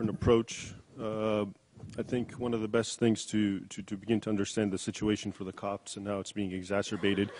different approach. I think one of the best things to begin to understand the situation for the Copts and how it's being exacerbated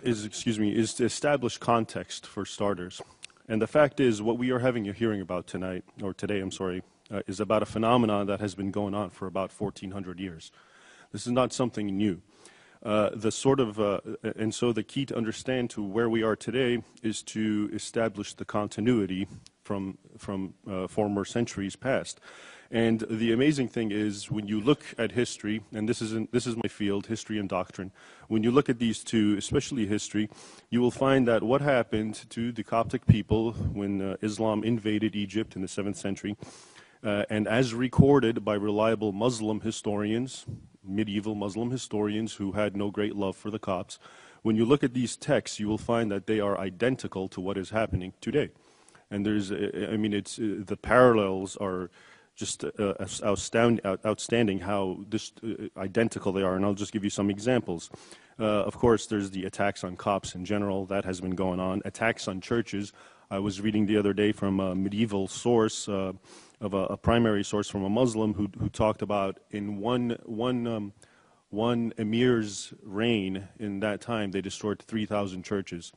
is to establish context for starters. And the fact is, what we are having a hearing about tonight, or today, I'm sorry, is about a phenomenon that has been going on for about 1,400 years. This is not something new. And so the key to understand to where we are today is to establish the continuity from former centuries past. And the amazing thing is, when you look at history, and this is my field, history and doctrine, when you look at these two, especially history, you will find that what happened to the Coptic people when Islam invaded Egypt in the 7th century, and as recorded by reliable Muslim historians, medieval Muslim historians who had no great love for the Copts, when you look at these texts, you will find that they are identical to what is happening today. And the parallels are just outstanding how identical they are, and I'll just give you some examples. Of course, there's the attacks on Copts in general. That has been going on. Attacks on churches. I was reading the other day from a medieval source, of a primary source from a Muslim who talked about in one emir's reign in that time, they destroyed 3,000 churches.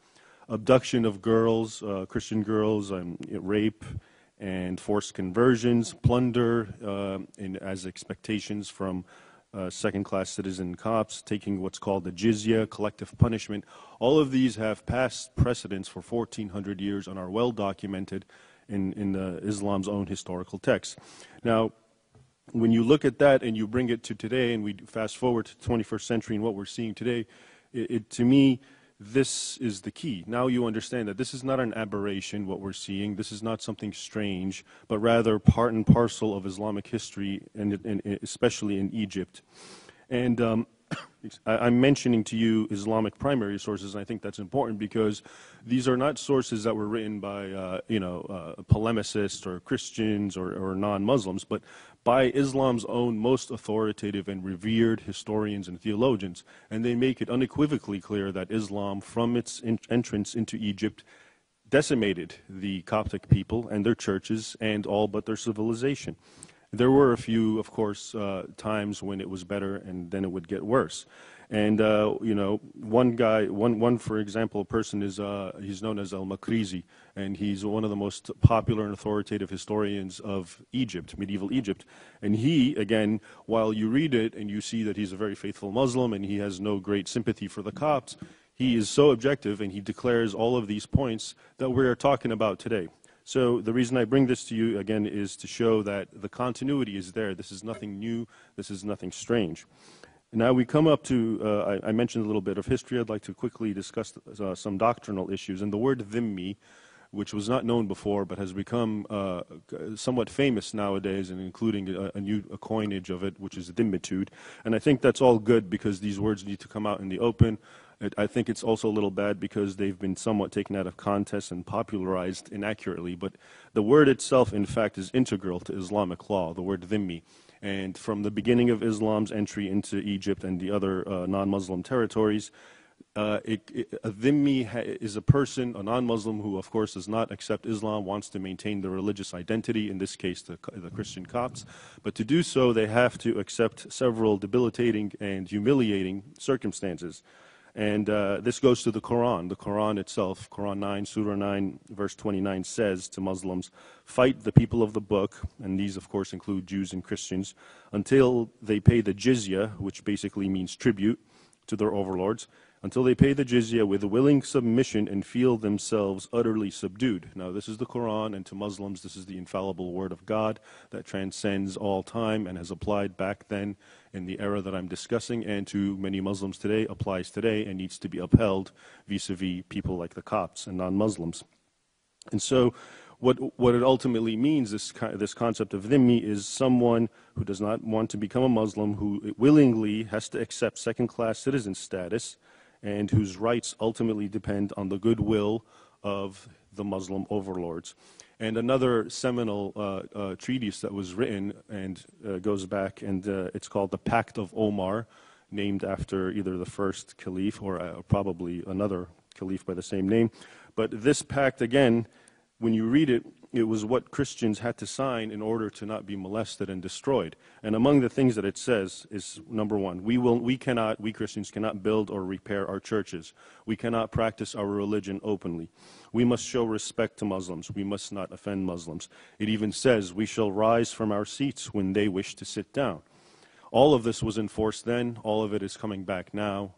Abduction of girls, Christian girls, rape, and forced conversions, plunder, as expectations from second-class citizen Copts, taking what's called the jizya, collective punishment. All of these have past precedents for 1,400 years and are well documented in Islam's own historical texts. Now, when you look at that and you bring it to today, and we fast forward to the 21st century and what we're seeing today, to me, this is the key. Now you understand that this is not an aberration, what we're seeing. This is not something strange, but rather part and parcel of Islamic history, and especially in Egypt. And I'm mentioning to you Islamic primary sources, and I think that's important because these are not sources that were written by, polemicists or Christians or non-Muslims, but by Islam's own most authoritative and revered historians and theologians. And they make it unequivocally clear that Islam, from its entrance into Egypt, decimated the Coptic people and their churches and all but their civilization. There were a few, of course, times when it was better, and then it would get worse. And one for example, person is he's known as Al-Makrizi, and he's one of the most popular and authoritative historians of Egypt, medieval Egypt. And he, again, while you read it and you see that he's a very faithful Muslim and he has no great sympathy for the Copts, he is so objective and he declares all of these points that we are talking about today. So the reason I bring this to you, again, is to show that the continuity is there. This is nothing new. This is nothing strange. Now we come up to, I mentioned a little bit of history. I'd like to quickly discuss some doctrinal issues. And the word dhimmi, which was not known before but has become somewhat famous nowadays, and including a coinage of it, which is dhimmitude. And I think that's all good because these words need to come out in the open. I think it's also a little bad because they've been somewhat taken out of context and popularized inaccurately. But the word itself, in fact, is integral to Islamic law, the word dhimmi. And from the beginning of Islam's entry into Egypt and the other non-Muslim territories, a dhimmi is a person, a non-Muslim who, of course, does not accept Islam, wants to maintain the religious identity, in this case the Christian Copts. But to do so, they have to accept several debilitating and humiliating circumstances. And this goes to the Quran. The Quran itself, Quran 9, Surah 9, verse 29 says to Muslims, fight the people of the book, and these of course include Jews and Christians, until they pay the jizya, which basically means tribute to their overlords, until they pay the jizya with willing submission and feel themselves utterly subdued. Now this is the Quran, and to Muslims this is the infallible word of God that transcends all time and has applied back then in the era that I'm discussing, and to many Muslims today, applies today and needs to be upheld vis-a-vis people like the Copts and non-Muslims. And so what it ultimately means, this concept of dhimmi, is someone who does not want to become a Muslim, who willingly has to accept second-class citizen status, and whose rights ultimately depend on the goodwill of the Muslim overlords. And another seminal treatise that was written and goes back, and it's called the Pact of Omar, named after either the first caliph or probably another caliph by the same name. But this pact, again, when you read it, it was what Christians had to sign in order to not be molested and destroyed. And among the things that it says is, number one, we Christians cannot build or repair our churches. We cannot practice our religion openly. We must show respect to Muslims. We must not offend Muslims. It even says we shall rise from our seats when they wish to sit down. All of this was enforced then. All of it is coming back now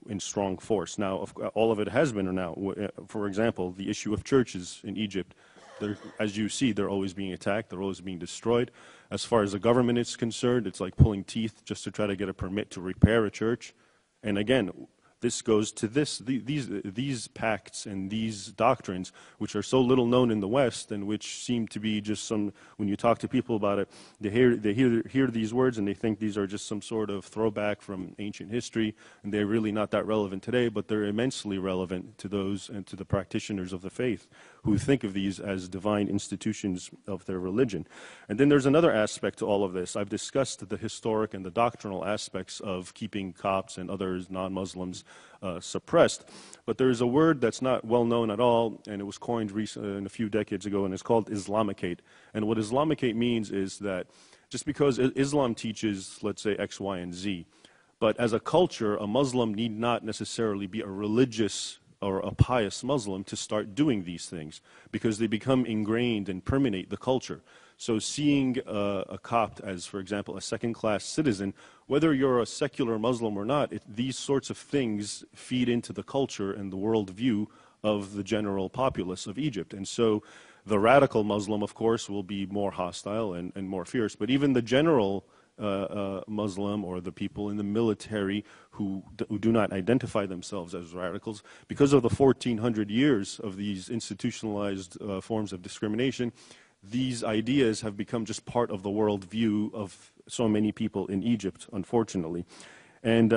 in strong force. Now, all of it has been now. For example, the issue of churches in Egypt. As you see, they're always being attacked. They're always being destroyed. As far as the government is concerned, it's like pulling teeth just to try to get a permit to repair a church. And again, this goes to these pacts and these doctrines, which are so little known in the West, and which seem to be just some. When you talk to people about it, they hear these words and they think these are just some sort of throwback from ancient history, and they're really not that relevant today. But they're immensely relevant to those and to the practitioners of the faith who think of these as divine institutions of their religion. And then there's another aspect to all of this. I've discussed the historic and the doctrinal aspects of keeping Copts and others, non-Muslims, suppressed. But there's a word that's not well known at all, and it was coined a few decades ago, and it's called Islamicate. And what Islamicate means is that just because Islam teaches, let's say, X, Y, and Z, but as a culture, a Muslim need not necessarily be a religious or a pious Muslim to start doing these things, because they become ingrained and permeate the culture. So seeing a Copt as, for example, a second-class citizen, whether you're a secular Muslim or not, these sorts of things feed into the culture and the worldview of the general populace of Egypt. And so the radical Muslim, of course, will be more hostile and more fierce, but even the general Muslim or the people in the military who do not identify themselves as radicals, because of the 1400 years of these institutionalized forms of discrimination, these ideas have become just part of the worldview of so many people in Egypt, unfortunately. And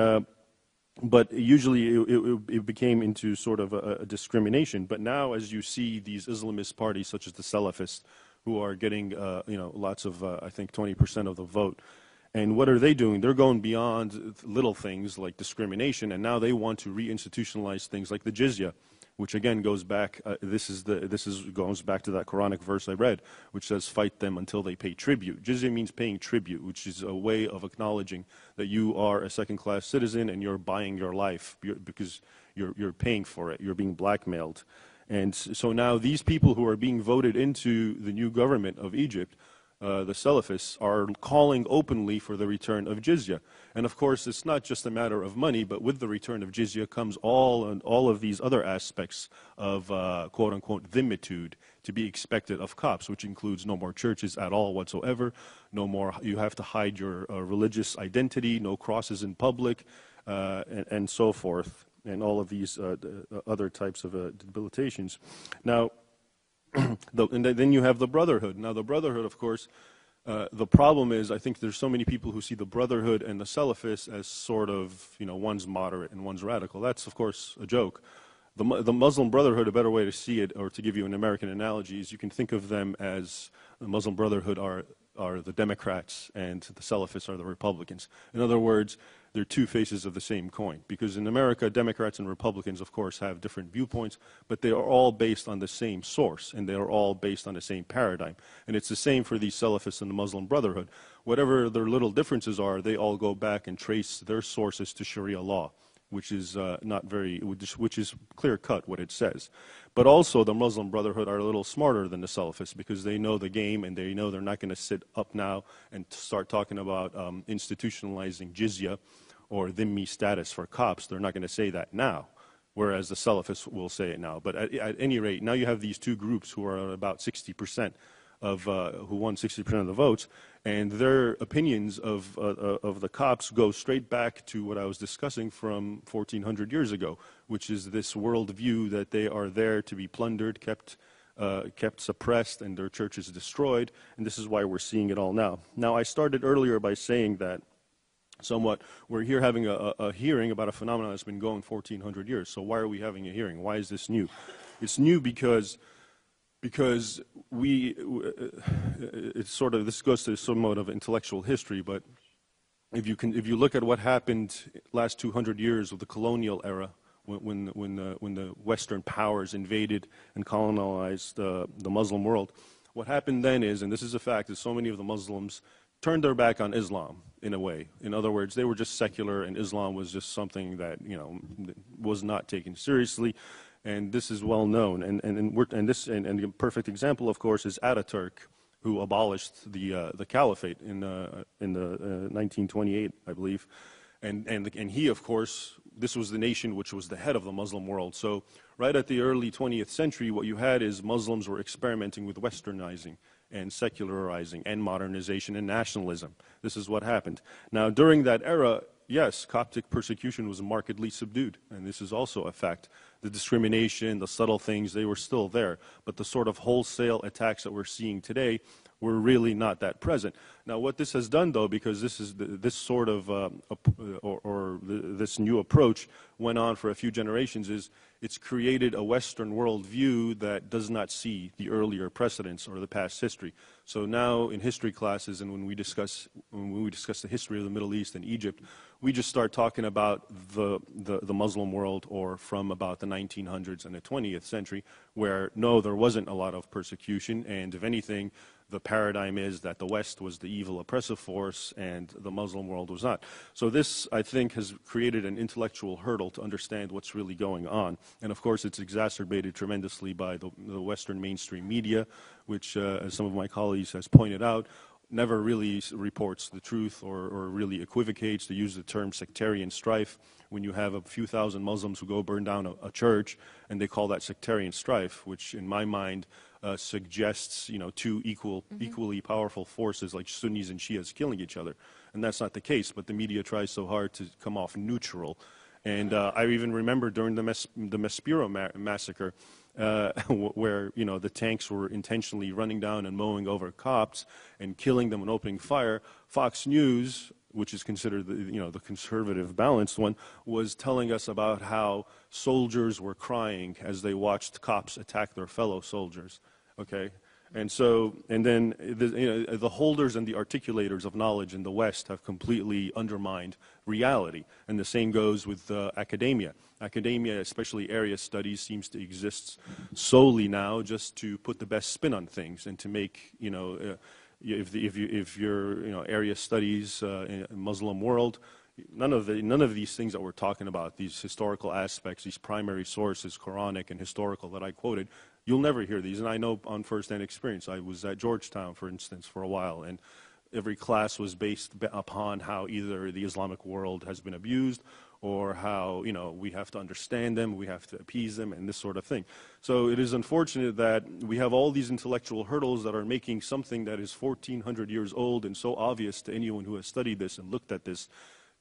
but usually it became into sort of a discrimination. But now, as you see these Islamist parties such as the Salafists, who are getting lots of I think 20% of the vote. And what are they doing? They're going beyond little things like discrimination, and now they want to reinstitutionalize things like the jizya, which again goes back. Goes back to that Quranic verse I read, which says, "Fight them until they pay tribute." Jizya means paying tribute, which is a way of acknowledging that you are a second-class citizen and you're buying your life because you're paying for it. You're being blackmailed, and so now these people who are being voted into the new government of Egypt, the Salafists, are calling openly for the return of jizya. And of course, it's not just a matter of money, but with the return of jizya comes all of these other aspects of quote-unquote dhimmitude to be expected of Copts, which includes no more churches at all whatsoever, no more, you have to hide your religious identity, no crosses in public, and so forth, and all of these other types of debilitations. Now, and then you have the Brotherhood. Now, the Brotherhood, of course, the problem is I think there's so many people who see the Brotherhood and the Salafists as sort of, one's moderate and one's radical. That's, of course, a joke. The Muslim Brotherhood, a better way to see it, or to give you an American analogy, is you can think of them as the Muslim Brotherhood are the Democrats and the Salafists are the Republicans. In other words, they're two faces of the same coin. Because in America, Democrats and Republicans, of course, have different viewpoints, but they are all based on the same source, and they are all based on the same paradigm. And it's the same for the Salafists and the Muslim Brotherhood. Whatever their little differences are, they all go back and trace their sources to sharia law, which is which is clear-cut what it says. But also the Muslim Brotherhood are a little smarter than the Salafists because they know the game and they know they're not going to sit up now and start talking about institutionalizing jizya or dhimmi status for Copts. They're not going to say that now, whereas the Salafists will say it now. But at any rate, now you have these two groups who are about 60% of who won 60% of the votes, and their opinions of the Copts go straight back to what I was discussing from 1400 years ago, which is this worldview that they are there to be plundered, kept suppressed, and their churches destroyed, and this is why we're seeing it all now. Now, I started earlier by saying that somewhat we're here having a hearing about a phenomenon that's been going 1400 years. So why are we having a hearing? Why is this new? It's new because it's sort of, this goes to somewhat of intellectual history, but if you look at what happened last 200 years of the colonial era, when the Western powers invaded and colonized the Muslim world, What happened then is, and this is a fact, is so many of the Muslims turned their back on Islam in a way. In other words, they were just secular, and Islam was just something that, you know, was not taken seriously. And this is well known. And a perfect example, of course, is Ataturk, who abolished the caliphate in 1928, I believe. And he, of course, this was the nation which was the head of the Muslim world. So right at the early 20th century, what you had is Muslims were experimenting with westernizing and secularizing and modernization and nationalism. This is what happened. Now, during that era, yes, Coptic persecution was markedly subdued, and this is also a fact. The discrimination, the subtle things, they were still there, but the sort of wholesale attacks that we're seeing today were really not that present. Now, what this has done, though, because this is this sort of this new approach went on for a few generations, is it's created a Western world view that does not see the earlier precedents or the past history. So now, in history classes, and when we discuss the history of the Middle East and Egypt, we just start talking about the Muslim world, or from about the 1900s and the 20th century, where no, there wasn't a lot of persecution, and if anything, the paradigm is that the West was the evil oppressive force and the Muslim world was not. So this, I think, has created an intellectual hurdle to understand what's really going on. And of course, it's exacerbated tremendously by the Western mainstream media, which, as some of my colleagues has pointed out, never really reports the truth or really equivocates. To use the term sectarian strife, when you have a few thousand Muslims who go burn down a church, and they call that sectarian strife, which in my mind suggests, you know, two equally powerful forces like Sunnis and Shias killing each other. And that's not the case, but the media tries so hard to come off neutral. And I even remember during the Maspero massacre, where, you know, the tanks were intentionally running down and mowing over Copts and killing them and opening fire, Fox News, which is considered the conservative, balanced one, was telling us about how soldiers were crying as they watched Copts attack their fellow soldiers. Okay, and so, and then the holders and the articulators of knowledge in the West have completely undermined reality, and the same goes with academia. Academia, especially area studies, seems to exist solely now just to put the best spin on things and to make, you know, if you're, you know, area studies in Muslim world, none of these things that we're talking about, these historical aspects, these primary sources, Quranic and historical that I quoted, you'll never hear these. And I know on first-hand experience. I was at Georgetown, for instance, for a while, and every class was based upon how either the Islamic world has been abused or how, you know, we have to understand them, we have to appease them, and this sort of thing. So it is unfortunate that we have all these intellectual hurdles that are making something that is 1,400 years old and so obvious to anyone who has studied this and looked at this,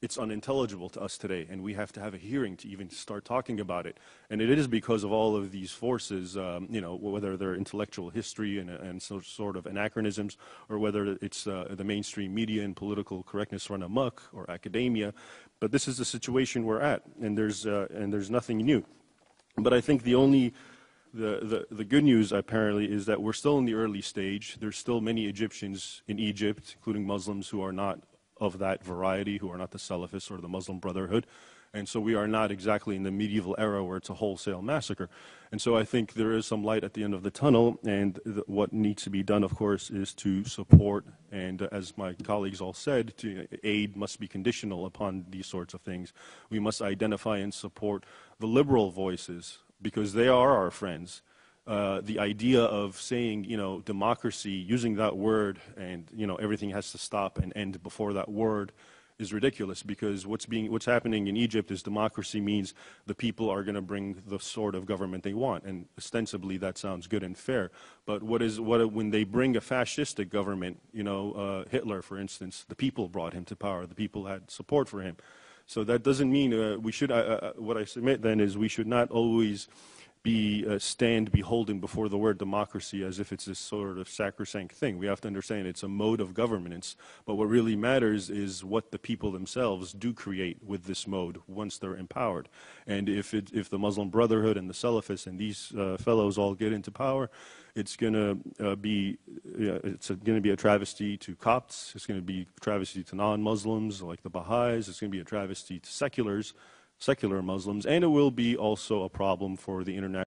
it's unintelligible to us today, and we have to have a hearing to even start talking about it. And it is because of all of these forces, you know, whether they're intellectual history and sort of anachronisms, or whether it's the mainstream media and political correctness run amok, or academia. But this is the situation we're at, and there's nothing new. But I think the good news, apparently, is that we're still in the early stage. There's still many Egyptians in Egypt, including Muslims, who are not of that variety, who are not the Salafists or the Muslim Brotherhood. And so we are not exactly in the medieval era where it's a wholesale massacre. And so I think there is some light at the end of the tunnel, and what needs to be done, of course, is to support, and as my colleagues all said, aid must be conditional upon these sorts of things. We must identify and support the liberal voices, because they are our friends. The idea of saying, you know, democracy, using that word, and, you know, everything has to stop and end before that word is ridiculous, because what's happening in Egypt is democracy means the people are going to bring the sort of government they want, and ostensibly that sounds good and fair. But when they bring a fascistic government, you know, Hitler, for instance, the people brought him to power, the people had support for him. So that doesn't mean we should. What I submit then is we should not always stand beholden before the word democracy as if it's this sort of sacrosanct thing. We have to understand it's a mode of governance, but what really matters is what the people themselves do create with this mode once they're empowered. And if the Muslim Brotherhood and the Salafists and these fellows all get into power, it's going to be a travesty to Copts. It's going to be a travesty to non-Muslims like the Baha'is. It's going to be a travesty to secular Muslims, and it will be also a problem for the international